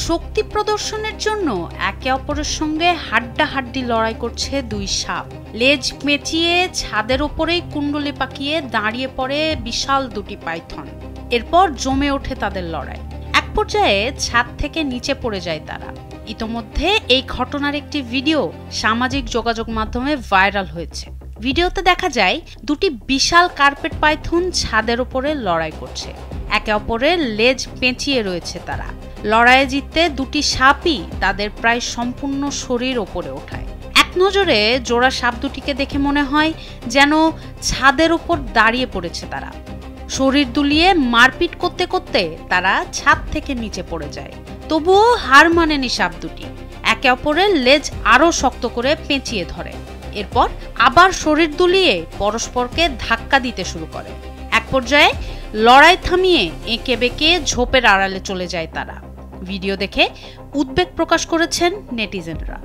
শক্তি প্রদর্শনের জন্য একে অপরের সঙ্গে হাড্ডাহাড্ডি লড়াই করছে দুই সাপ। লেজ পেঁচিয়ে ছাদের ওপরেই কুণ্ডলি পাকিয়ে দাঁড়িয়ে পড়ে বিশাল দুটি পাইথন। এরপর জমে ওঠে তাদের লড়াই। এক পর্যায়ে ছাদ থেকে নিচে পড়ে যায় তারা। ইতোমধ্যে এই ঘটনার একটি ভিডিও সামাজিক যোগাযোগ মাধ্যমে ভাইরাল হয়েছে। ভিডিওতে দেখা যায় দুটি বিশাল কার্পেট পাইথন ছাদের উপরে লড়াই করছে। একে অপরের লেজ পেঁচিয়ে রয়েছে তারা। লড়াইয়ে জিততে দুটি সাপই তাদের প্রায় সম্পূর্ণ শরীর ওপরে ওঠায়। এক নজরে জোড়া সাপ দুটিকে দেখে মনে হয় যেন ছাদের উপর দাঁড়িয়ে পড়েছে তারা। শরীর দুলিয়ে মারপিট করতে করতে তারা ছাদ থেকে নিচে পড়ে যায়। তবুও হার মানেনি সাপ দুটি। একে অপরের লেজ আরো শক্ত করে পেঁচিয়ে ধরে। এরপর আবার শরীর দুলিয়ে পরস্পরকে ধাক্কা দিতে শুরু করে। এক পর্যায়ে লড়াই থামিয়ে এঁকে বেঁকে ঝোপের আড়ালে চলে যায় তারা। ভিডিও দেখে উদ্বেগ প্রকাশ করেছেন নেটিজেনরা।